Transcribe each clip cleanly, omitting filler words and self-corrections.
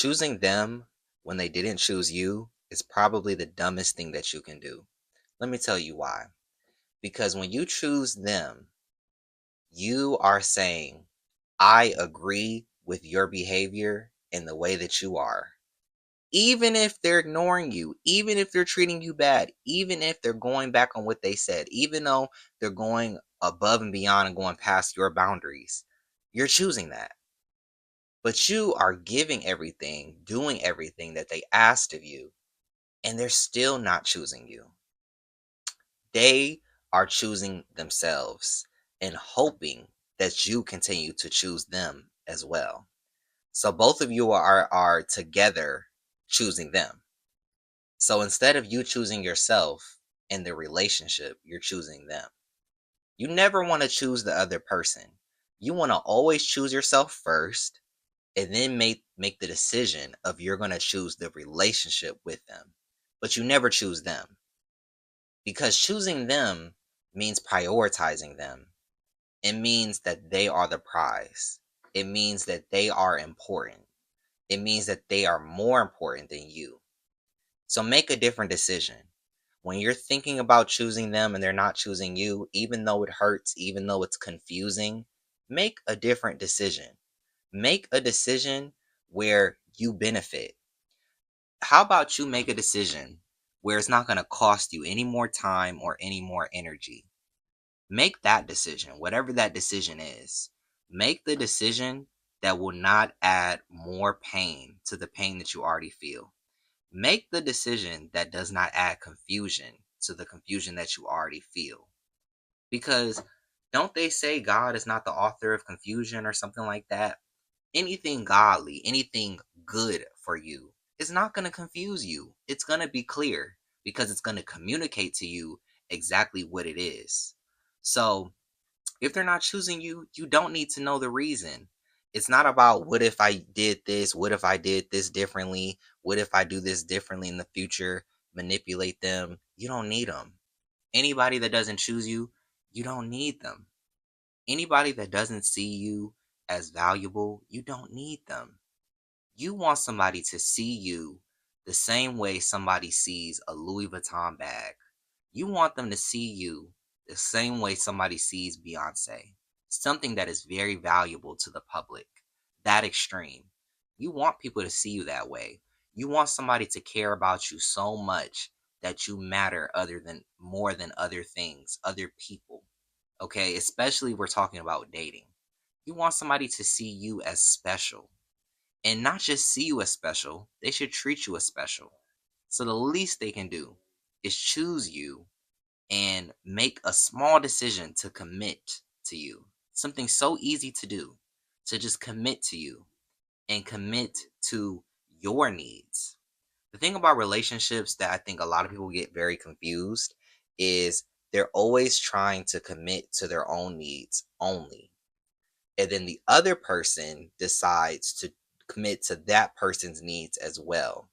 Choosing them when they didn't choose you is probably the dumbest thing that you can do. Let me tell you why. Because when you choose them, you are saying, I agree with your behavior and the way that you are. Even if they're ignoring you, even if they're treating you bad, even if they're going back on what they said, even though they're going above and beyond and going past your boundaries, you're choosing that. But you are giving everything, doing everything that they asked of you, and they're still not choosing you. They are choosing themselves and hoping that you continue to choose them as well. So both of you are together choosing them. So instead of you choosing yourself in the relationship, you're choosing them. You never want to choose the other person. You want to always choose yourself first and then make the decision of you're going to choose the relationship with them. But you never choose them because choosing them means prioritizing them. It means that they are the prize. It means that they are important. It means that they are more important than you. So make a different decision. When you're thinking about choosing them and they're not choosing you, even though it hurts, even though it's confusing, make a different decision. Make a decision where you benefit. How about you make a decision where it's not going to cost you any more time or any more energy? Make that decision, whatever that decision is. Make the decision that will not add more pain to the pain that you already feel. Make the decision that does not add confusion to the confusion that you already feel. Because don't they say God is not the author of confusion or something like that? Anything godly, anything good for you is not going to confuse you. It's going to be clear because it's going to communicate to you exactly what it is. So, if they're not choosing you, you don't need to know the reason. It's not about what if I did this, what if I did this differently, what if I do this differently in the future, manipulate them. You don't need them. Anybody that doesn't choose you, you don't need them. Anybody that doesn't see you as valuable, you don't need them. You want somebody to see you the same way somebody sees a Louis Vuitton bag. You want them to see you the same way somebody sees Beyonce. Something that is very valuable to the public. That extreme. You want people to see you that way. You want somebody to care about you so much that you matter other than more than other things, other people. Okay, especially we're talking about dating. You want somebody to see you as special and not just see you as special, they should treat you as special. So the least they can do is choose you and make a small decision to commit to you. Something so easy to do, to just commit to you and commit to your needs. The thing about relationships that I think a lot of people get very confused is they're always trying to commit to their own needs only. And then the other person decides to commit to that person's needs as well.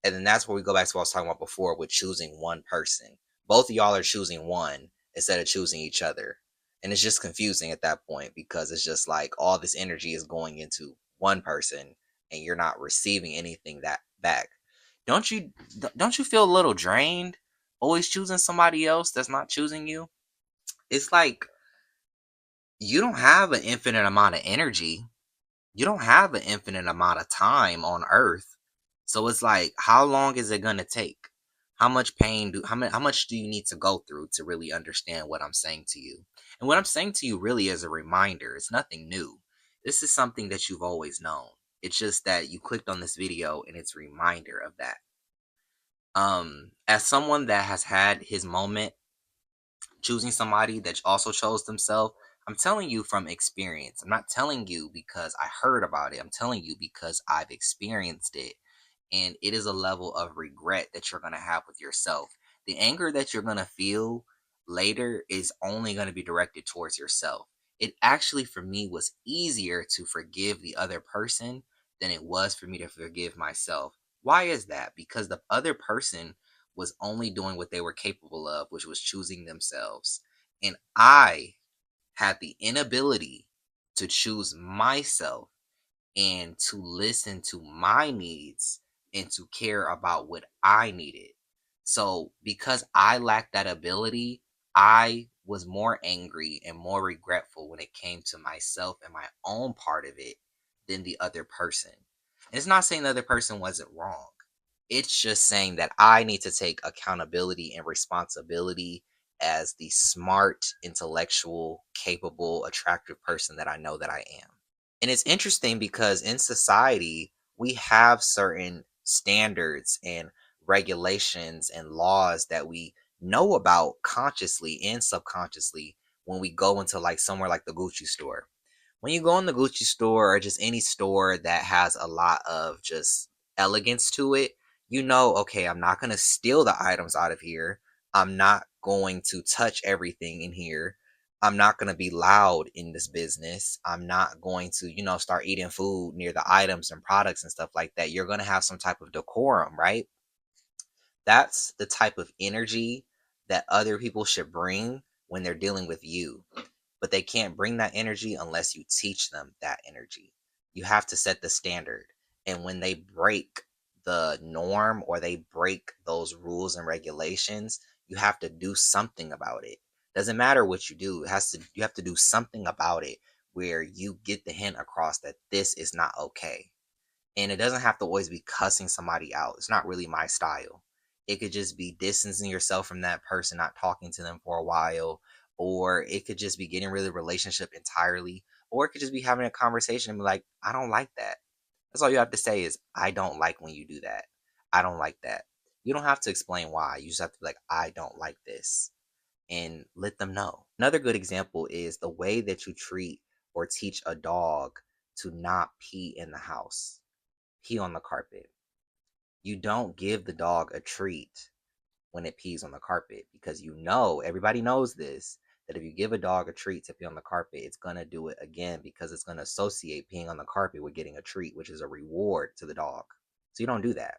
And then that's where we go back to what I was talking about before with choosing one person. Both of y'all are choosing one instead of choosing each other. And it's just confusing at that point because it's just like all this energy is going into one person and you're not receiving anything that back. Don't you don't you feel a little drained always choosing somebody else that's not choosing you? It's like you don't have an infinite amount of energy. You don't have an infinite amount of time on earth. So it's like, how long is it gonna take? How much do you need to go through to really understand what I'm saying to you? And what I'm saying to you really is a reminder. It's nothing new. This is something that you've always known. It's just that you clicked on this video and it's a reminder of that. As someone that has had his moment choosing somebody that also chose themselves, I'm telling you from experience. I'm not telling you because I heard about it. I'm telling you because I've experienced it. And it is a level of regret that you're going to have with yourself. The anger that you're going to feel later is only going to be directed towards yourself. It actually, for me, was easier to forgive the other person than it was for me to forgive myself. Why is that? Because the other person was only doing what they were capable of, which was choosing themselves. And I had the inability to choose myself. and to listen to my needs and to care about what I needed. So, because I lacked that ability, I was more angry and more regretful when it came to myself and my own part of it than the other person. And it's not saying the other person wasn't wrong. It's just saying that I need to take accountability and responsibility as the smart, intellectual, capable, attractive person that I know that I am. And it's interesting because in society, we have certain standards and regulations and laws that we know about consciously and subconsciously when we go into like somewhere like the Gucci store. When you go in the Gucci store or just any store that has a lot of just elegance to it, you know, okay, I'm not going to steal the items out of here. I'm not going to touch everything in here. I'm not going to be loud in this business. I'm not going to, start eating food near the items and products and stuff like that. You're going to have some type of decorum, right? That's the type of energy that other people should bring when they're dealing with you, but they can't bring that energy unless you teach them that energy. You have to set the standard. And when they break the norm or they break those rules and regulations, you have to do something about it. Doesn't matter what you do, you have to do something about it where you get the hint across that this is not okay. And it doesn't have to always be cussing somebody out. It's not really my style. It could just be distancing yourself from that person, not talking to them for a while, or it could just be getting rid of the relationship entirely, or it could just be having a conversation and be like, I don't like that. That's all you have to say is, I don't like when you do that. I don't like that. You don't have to explain why. You just have to be like, I don't like this, and let them know. Another good example is the way that you treat or teach a dog to not pee in the house, pee on the carpet. You don't give the dog a treat when it pees on the carpet, because everybody knows this, that if you give a dog a treat to pee on the carpet, it's going to do it again because it's going to associate peeing on the carpet with getting a treat, which is a reward to the dog. So you don't do that.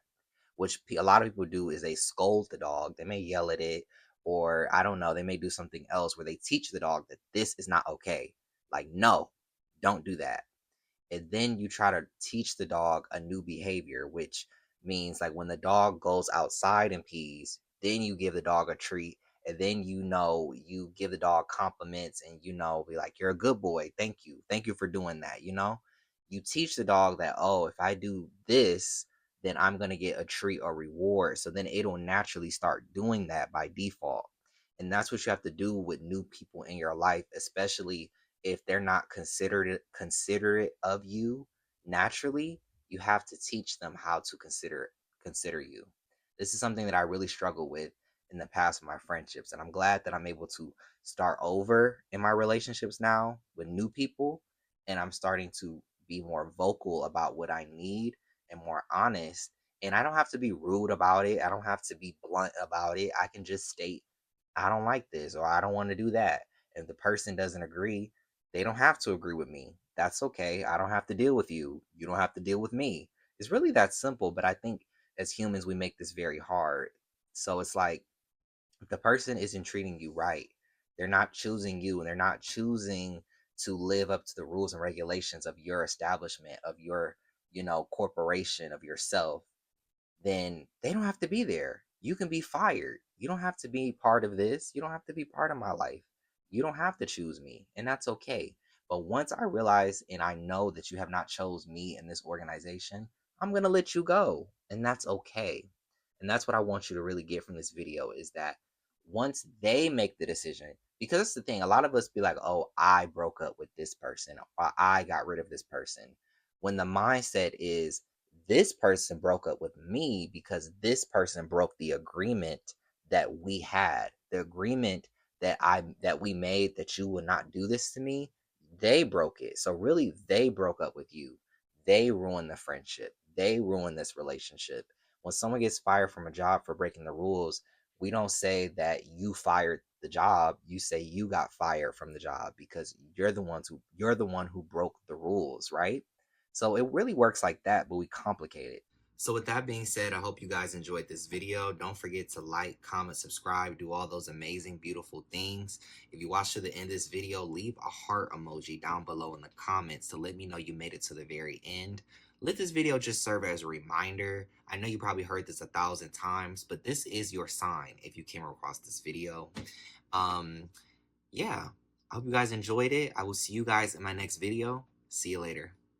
Which a lot of people do is they scold the dog. They may yell at it, or I don't know, they may do something else where they teach the dog that this is not okay. Like, no, don't do that. And then you try to teach the dog a new behavior, which means like when the dog goes outside and pees, then you give the dog a treat, and then you give the dog compliments, and be like, you're a good boy, thank you for doing that. You teach the dog that, oh, if I do this, then I'm going to get a treat or reward, so then it'll naturally start doing that by default. And that's what you have to do with new people in your life, especially if they're not considerate of you naturally. You have to teach them how to consider you. This is something that I really struggle with in the past with my friendships, and I'm glad that I'm able to start over in my relationships now with new people, and I'm starting to be more vocal about what I need and more honest. And I don't have to be rude about it. I don't have to be blunt about it. I can just state, I don't like this, or I don't want to do that. If the person doesn't agree, they don't have to agree with me. That's okay. I don't have to deal with you. You don't have to deal with me. It's really that simple, but I think as humans, we make this very hard. So it's like, if the person isn't treating you right, they're not choosing you, and they're not choosing to live up to the rules and regulations of your establishment, of your, corporation, of yourself, then they don't have to be there. You can be fired. You don't have to be part of this. You don't have to be part of my life. You don't have to choose me, and that's okay. But once I realize and I know that you have not chose me in this organization, I'm going to let you go, and that's okay. And that's what I want you to really get from this video, is that once they make the decision, because that's the thing, a lot of us be like, oh, I broke up with this person, or I got rid of this person, when the mindset is, this person broke up with me because this person broke the agreement that we had, the agreement that we made, that you would not do this to me. They broke it. So really, they broke up with you. They ruined the friendship. They ruined this relationship. When someone gets fired from a job for breaking the rules, we don't say that you fired the job. You say you got fired from the job because you're the one who broke the rules, right? So it really works like that, but we complicate it. So with that being said, I hope you guys enjoyed this video. Don't forget to like, comment, subscribe, do all those amazing, beautiful things. If you watch to the end of this video, leave a heart emoji down below in the comments to let me know you made it to the very end. Let this video just serve as a reminder. I know you probably heard this 1,000 times, but this is your sign if you came across this video. Yeah, I hope you guys enjoyed it. I will see you guys in my next video. See you later.